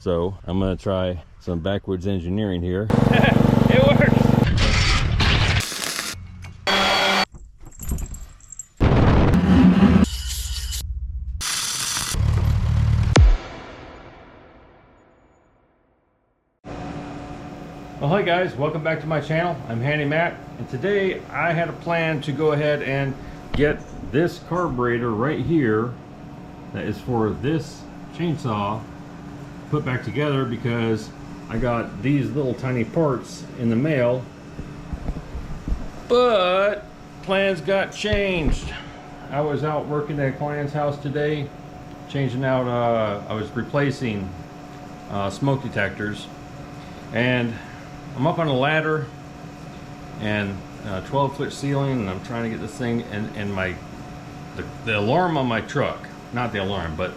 So I'm gonna try some backwoods engineering here. It works. Well, hi guys, welcome back to my channel. I'm Handy Matt, and today I had a plan to go ahead and get this carburetor right here that is for this chainsaw put back together, because I got these little tiny parts in the mail, but plans got changed. I was out working at a client's house today, changing out, I was replacing smoke detectors, and I'm up on a ladder and 12-foot ceiling, and I'm trying to get this thing, and the alarm on my truck, not the alarm, but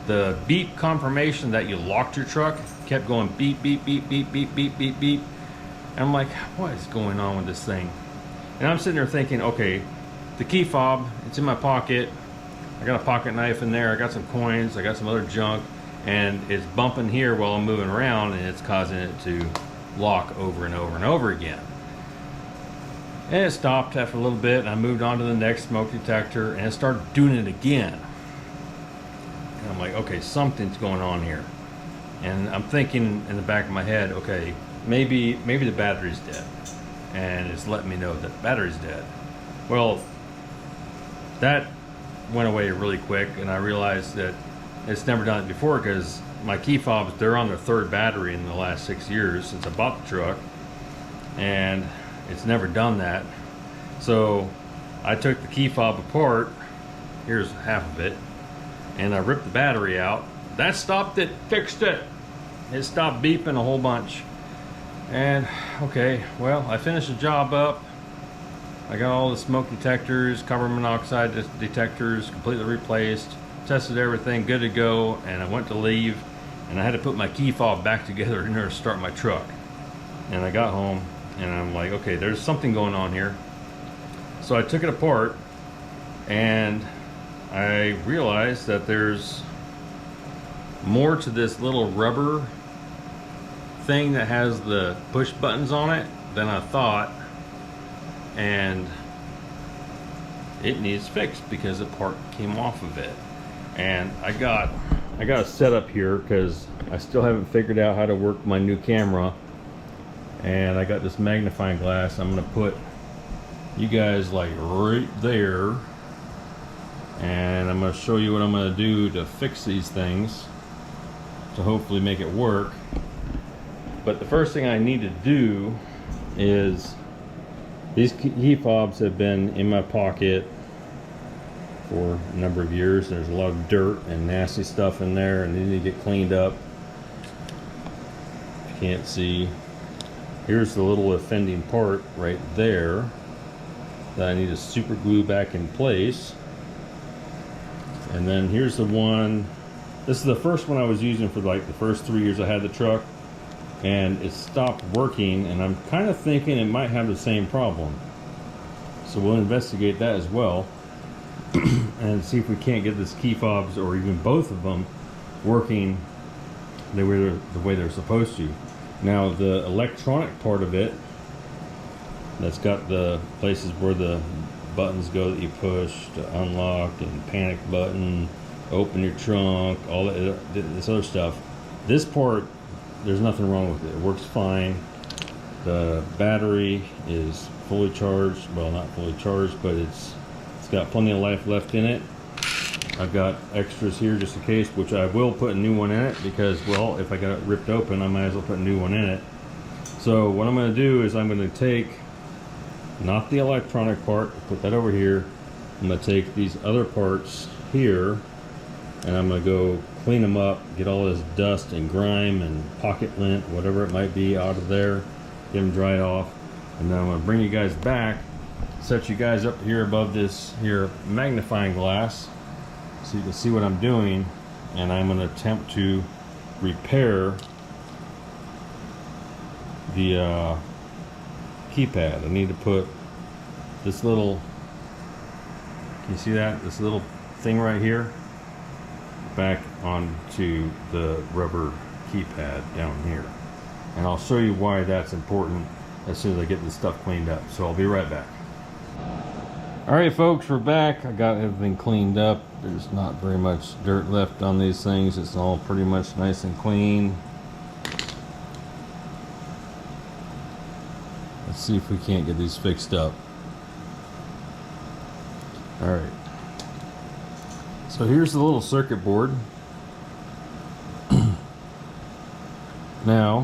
the beep confirmation that you locked your truck kept going beep, beep, beep, beep, beep, beep, beep, beep. And I'm like, what is going on with this thing? And I'm sitting there thinking, okay, the key fob, it's in my pocket. I got a pocket knife in there. I got some coins. I got some other junk, and it's bumping here while I'm moving around, and it's causing it to lock over and over and over again. And it stopped after a little bit, and I moved on to the next smoke detector, and it started doing it again. And I'm like, okay, something's going on here. And I'm thinking in the back of my head, okay, maybe the battery's dead, and it's letting me know that the battery's dead. Well, that went away really quick, and I realized that it's never done it before, because my key fobs, they're on their third battery in the last 6 years since I bought the truck, and it's never done that. So I took the key fob apart, here's half of it, and I ripped the battery out. That stopped it, fixed it. It stopped beeping a whole bunch. And okay, well, I finished the job up. I got all the smoke detectors, carbon monoxide detectors completely replaced, tested everything, good to go, and I went to leave, and I had to put my key fob back together in order to start my truck. And I got home, and I'm like, okay, there's something going on here. So I took it apart, and I realized that there's more to this little rubber thing that has the push buttons on it than I thought, and it needs fixed because the part came off of it. And I got a setup here because I still haven't figured out how to work my new camera, and I got this magnifying glass. I'm gonna put you guys like right there, and I'm gonna show you what I'm gonna do to fix these things to hopefully make it work. But the first thing I need to do is, these key fobs have been in my pocket for a number of years. There's a lot of dirt and nasty stuff in there, and they need to get cleaned up. If you can't see, here's the little offending part right there that I need to super glue back in place. And then here's the one, this is the first one I was using for like the first 3 years I had the truck, and it stopped working, and I'm kind of thinking it might have the same problem. So we'll investigate that as well and see if we can't get this key fobs, or even both of them, working the way they're supposed to. Now the electronic part of it, that's got the places where the buttons go that you push to unlock, and panic button, open your trunk, all that, this other stuff. This part, there's nothing wrong with it. It works fine. The battery is fully charged. Well, not fully charged, but it's got plenty of life left in it. I've got extras here just in case, which I will put a new one in it, because, well, if I got it ripped open, I might as well put a new one in it. So what I'm going to do is I'm going to take, not the electronic part, put that over here. I'm going to take these other parts here, and I'm going to go clean them up, get all this dust and grime and pocket lint, whatever it might be, out of there, get them dried off, and then I'm going to bring you guys back, set you guys up here above this here magnifying glass so you can see what I'm doing, and I'm going to attempt to repair the keypad. I need to put this little, can you see that? This little thing right here back onto the rubber keypad down here. And I'll show you why that's important as soon as I get this stuff cleaned up. So I'll be right back. Alright folks, we're back. I got everything cleaned up. There's not very much dirt left on these things. It's all pretty much nice and clean. Let's see if we can't get these fixed up. Alright. So here's the little circuit board. Now,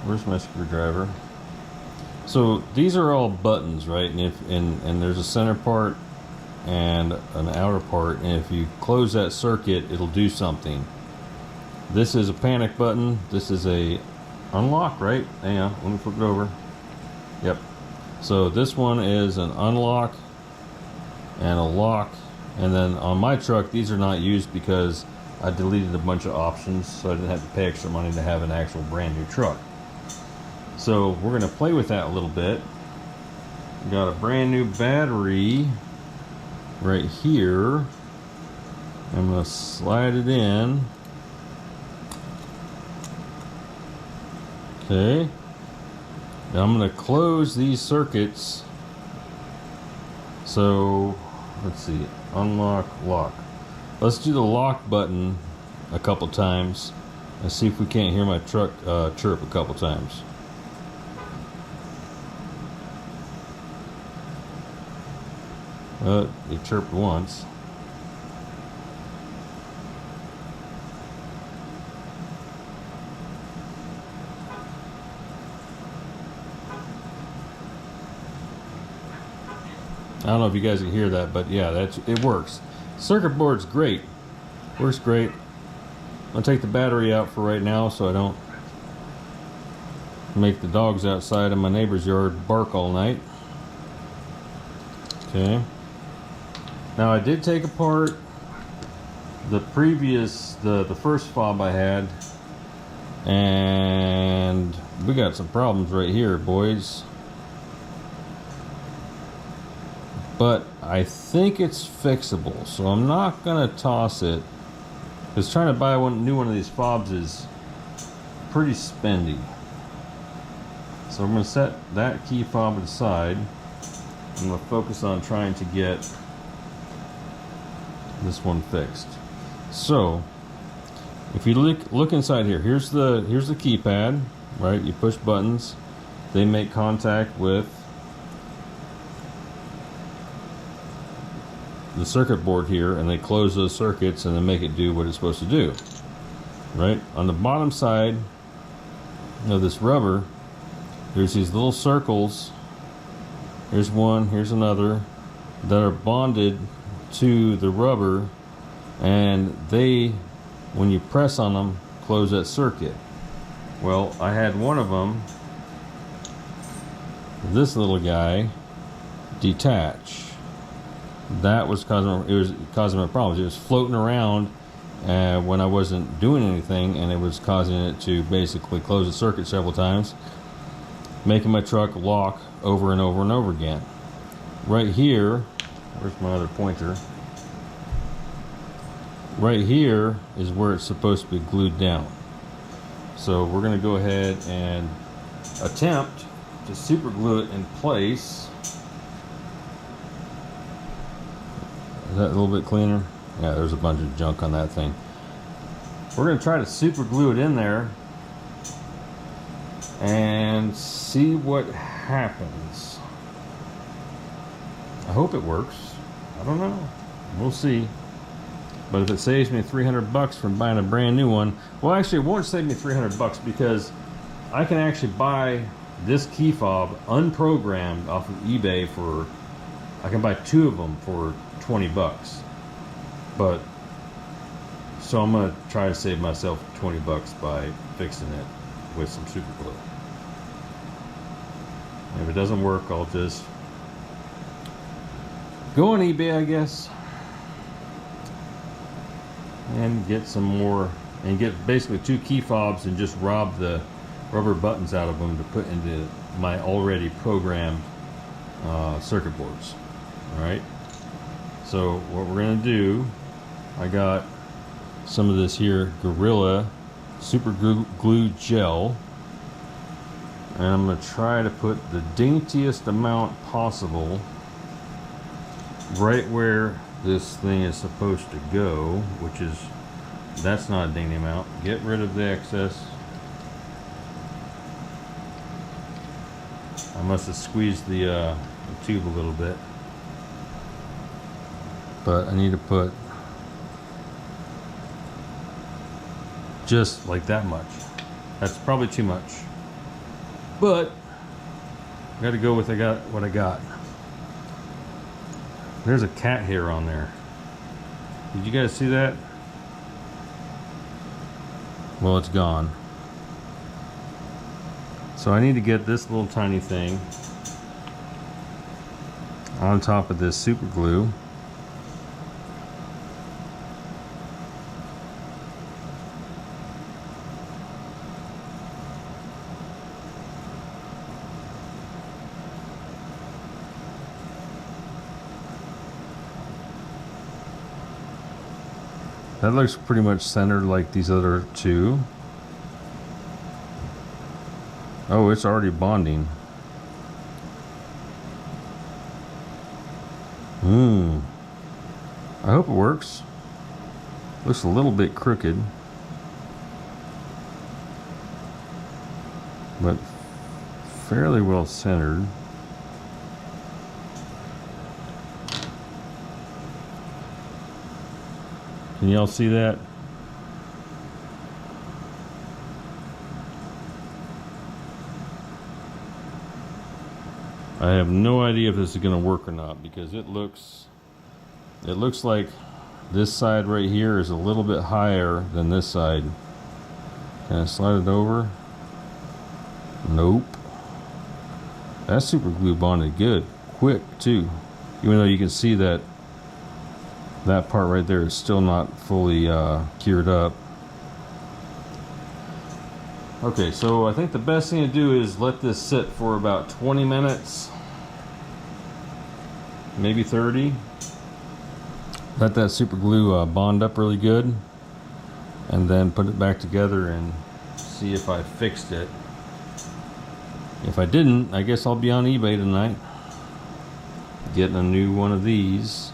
where's my screwdriver? So these are all buttons, right? And there's a center part and an outer part, and if you close that circuit, it'll do something. This is a panic button. This is a unlock, right? Hang on, let me flip it over. Yep. So this one is an unlock and a lock, and then on my truck, these are not used because I deleted a bunch of options, so I didn't have to pay extra money to have an actual brand new truck. So we're going to play with that a little bit. We got a brand new battery right here. I'm going to slide it in. Okay. Now I'm going to close these circuits. So let's see, unlock, lock. Let's do the lock button a couple times and see if we can't hear my truck chirp a couple times. It chirped once. I don't know if you guys can hear that, but yeah, it works. Circuit board's great. Works great. I'm gonna take the battery out for right now so I don't make the dogs outside in my neighbor's yard bark all night. Okay. Now I did take apart the first fob I had, and we got some problems right here, boys. But I think it's fixable, so I'm not gonna toss it, because trying to buy a new one of these fobs is pretty spendy. So I'm gonna set that key fob aside. I'm gonna focus on trying to get this one fixed. So if you look inside here, here's the keypad, right? You push buttons, they make contact with the circuit board here, and they close those circuits and then make it do what it's supposed to do, right? On the bottom side of this rubber, there's these little circles. Here's one, here's another, that are bonded to the rubber, and they, when you press on them, close that circuit. Well, I had one of them, this little guy, detach. That was causing me problems. It was floating around when I wasn't doing anything, and it was causing it to basically close the circuit several times, making my truck lock over and over and over again. Right here, where's my other pointer? Right here is where it's supposed to be glued down. So we're going to go ahead and attempt to super glue it in place. Is that a little bit cleaner? Yeah, there's a bunch of junk on that thing. We're going to try to super glue it in there and see what happens. I hope it works. I don't know. We'll see. But if it saves me $300 from buying a brand new one, well, actually it won't save me $300 because I can actually buy this key fob unprogrammed off of eBay for, I can buy 2 of them for $20. But so I'm gonna try to save myself $20 by fixing it with some super glue. If it doesn't work, I'll just go on eBay, I guess, and get some more, and get basically 2 key fobs and just rob the rubber buttons out of them to put into my already programmed circuit boards. All right. So what we're gonna do, I got some of this here Gorilla super glue gel. And I'm going to try to put the daintiest amount possible right where this thing is supposed to go, which is, that's not a dainty amount. Get rid of the excess. I must have squeezed the tube a little bit. But I need to put just like that much. That's probably too much. But I got to go with what I got. There's a cat hair on there. Did you guys see that? Well, it's gone. So I need to get this little tiny thing on top of this super glue. That looks pretty much centered like these other two. Oh, it's already bonding. I hope it works. Looks a little bit crooked, but fairly well centered. Can y'all see that? I have no idea if this is going to work or not, because it looks like this side right here is a little bit higher than this side. Can I slide it over? Nope. That super glue bonded good, quick too. Even though you can see that part right there is still not fully cured up. Okay, so I think the best thing to do is let this sit for about 20 minutes, maybe 30. Let that super glue bond up really good, and then put it back together and see if I fixed it. If I didn't, I guess I'll be on eBay tonight getting a new one of these,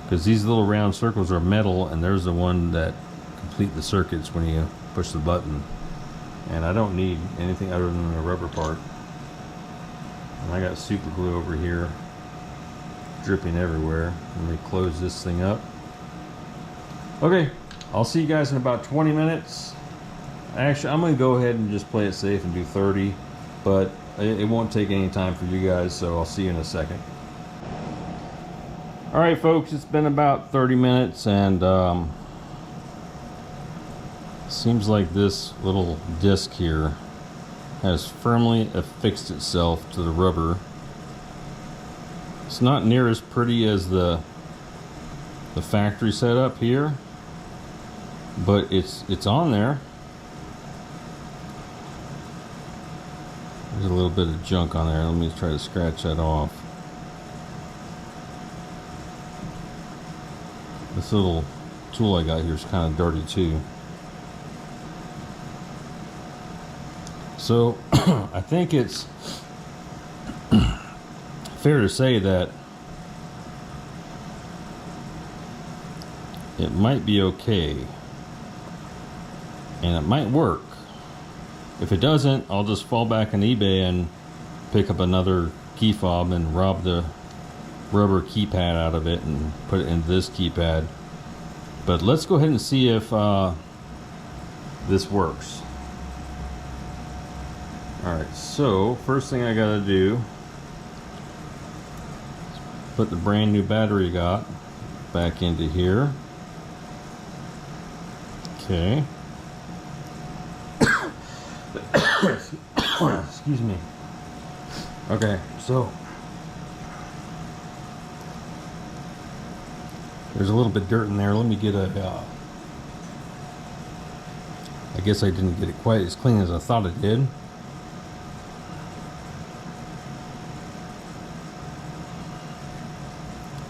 because these little round circles are metal, and there's the one that complete the circuits when you push the button. And I don't need anything other than a rubber part. And I got super glue over here dripping everywhere. Let me close this thing up. Okay, I'll see you guys in about 20 minutes. Actually, I'm gonna go ahead and just play it safe and do 30, but it won't take any time for you guys, so I'll see you in a second. All right, folks, it's been about 30 minutes, and seems like this little disc here has firmly affixed itself to the rubber. It's not near as pretty as the factory setup here, but it's on there. There's a little bit of junk on there. Let me try to scratch that off. This little tool I got here is kind of dirty too. So I think it's fair to say that it might be okay, and it might work. If it doesn't, I'll just fall back on eBay and pick up another key fob and rob the rubber keypad out of it and put it into this keypad. But let's go ahead and see if this works. Alright, so first thing I gotta do is put the brand new battery I got back into here. Okay. Excuse me. Okay, so there's a little bit of dirt in there. Let me get a I guess I didn't get it quite as clean as I thought it did.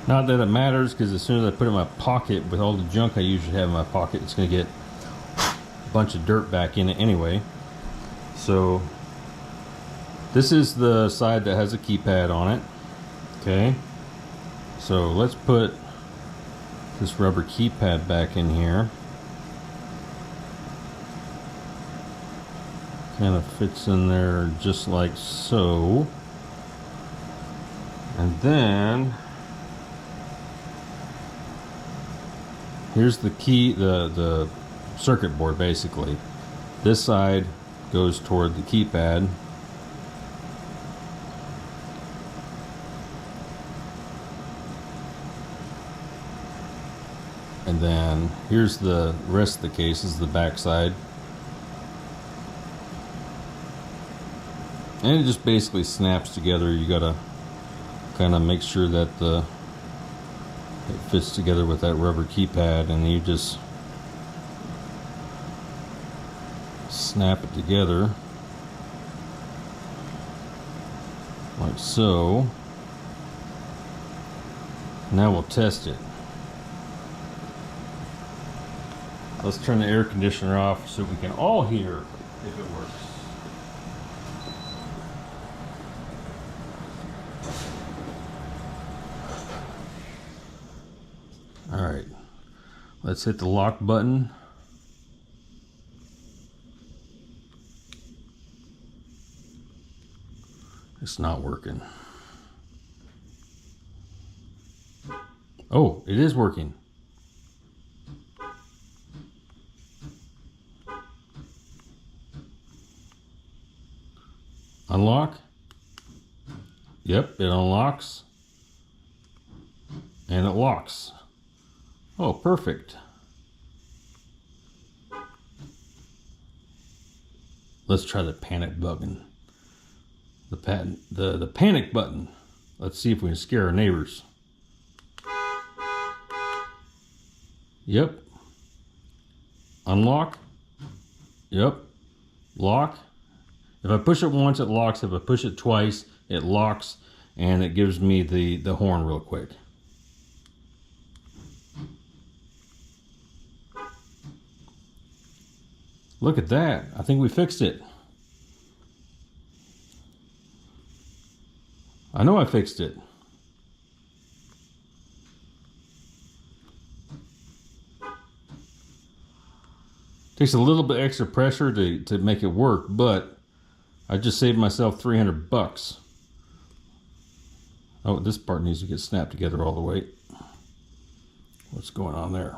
Not that it matters, because as soon as I put it in my pocket with all the junk I usually have in my pocket, it's going to get bunch of dirt back in it anyway. So this is the side that has a keypad on it. Okay, so let's put this rubber keypad back in here. Kind of fits in there just like so. And then here's the key, the circuit board basically. This side goes toward the keypad. And then here's the rest of the case, is the back side. And it just basically snaps together. You gotta kind of make sure that it fits together with that rubber keypad, and you just snap it together like so. Now we'll test it. Let's turn the air conditioner off so we can all hear if it works. All right, let's hit the lock button. It's not working. Oh, it is working. Unlock. Yep, it unlocks. And it locks. Oh, perfect. Let's try the panic button. The panic button. Let's see if we can scare our neighbors. Yep. Unlock. Yep. Lock. If I push it once, it locks. If I push it twice, it locks, and it gives me the horn real quick. Look at that. I think we fixed it. I know I fixed it. Takes a little bit extra pressure to make it work, but I just saved myself 300 bucks. Oh, this part needs to get snapped together all the way. What's going on there?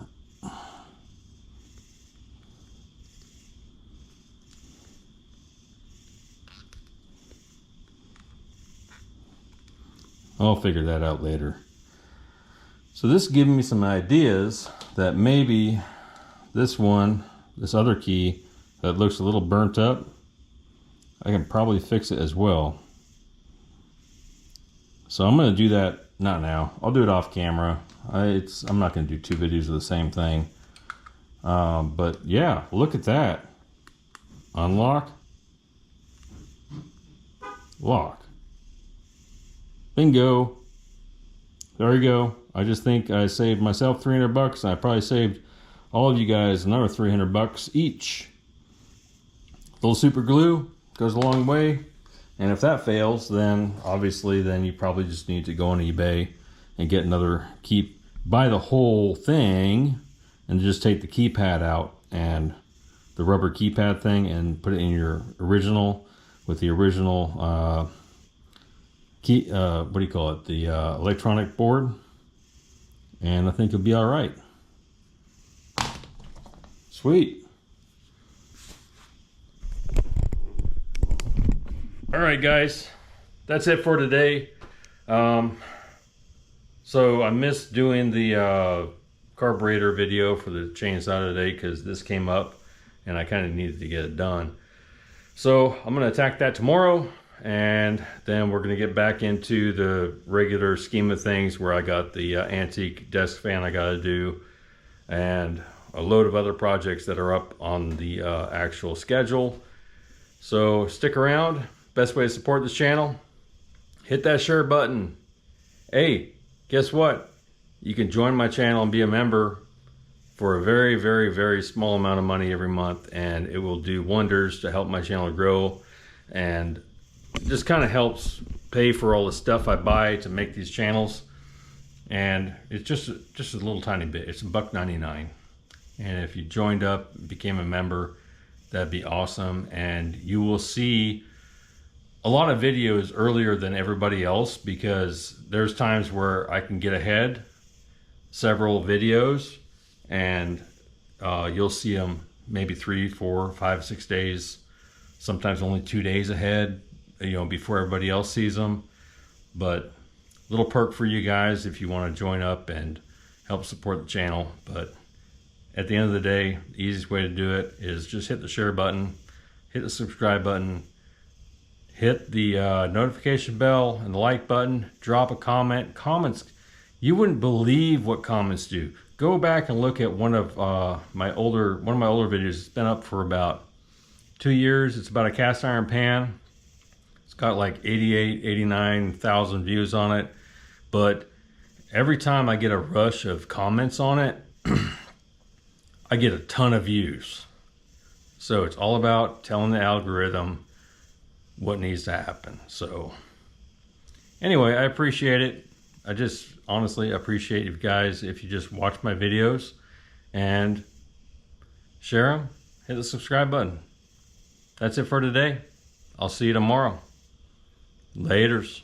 I'll figure that out later. So this is giving me some ideas that maybe this other key that looks a little burnt up, I can probably fix it as well. So I'm going to do that, not now. I'll do it off camera. I'm not going to do 2 videos of the same thing. But yeah, look at that. Unlock. Lock. Bingo. There you go. I just think I saved myself 300 bucks. I probably saved all of you guys another 300 bucks each. A little super glue goes a long way. And if that fails, then obviously then you probably just need to go on eBay and get another buy the whole thing and just take the keypad out and the rubber keypad thing and put it in your original with the original what do you call it? The electronic board. And I think it'll be all right. Sweet. All right, guys, that's it for today. So I missed doing the carburetor video for the chainsaw today because this came up and I kind of needed to get it done. So I'm going to attack that tomorrow, and then we're going to get back into the regular scheme of things where I got the antique desk fan I got to do and a load of other projects that are up on the actual schedule. So stick around. Best way to support this channel, hit that share button. Hey, guess what? You can join my channel and be a member for a very, very, very small amount of money every month, and it will do wonders to help my channel grow, and just kind of helps pay for all the stuff I buy to make these channels. And it's just a little tiny bit. It's $1.99, and if you joined up, became a member, that'd be awesome. And you will see a lot of videos earlier than everybody else, because there's times where I can get ahead several videos, and you'll see them maybe 3, 4, 5, 6 days, sometimes only 2 days ahead, you know, before everybody else sees them. But little perk for you guys if you want to join up and help support the channel. But at the end of the day, the easiest way to do it is just hit the share button, hit the subscribe button, hit the notification bell and the like button, drop a comment. Comments, you wouldn't believe what comments do. Go back and look at one of my older videos. It's been up for about 2 years. It's about a cast iron pan. It's got like 89,000 views on it. But every time I get a rush of comments on it, I get a ton of views. So it's all about telling the algorithm what needs to happen. So anyway, I appreciate it. I just honestly appreciate you guys if you just watch my videos and share them, hit the subscribe button. That's it for today. I'll see you tomorrow. Laters.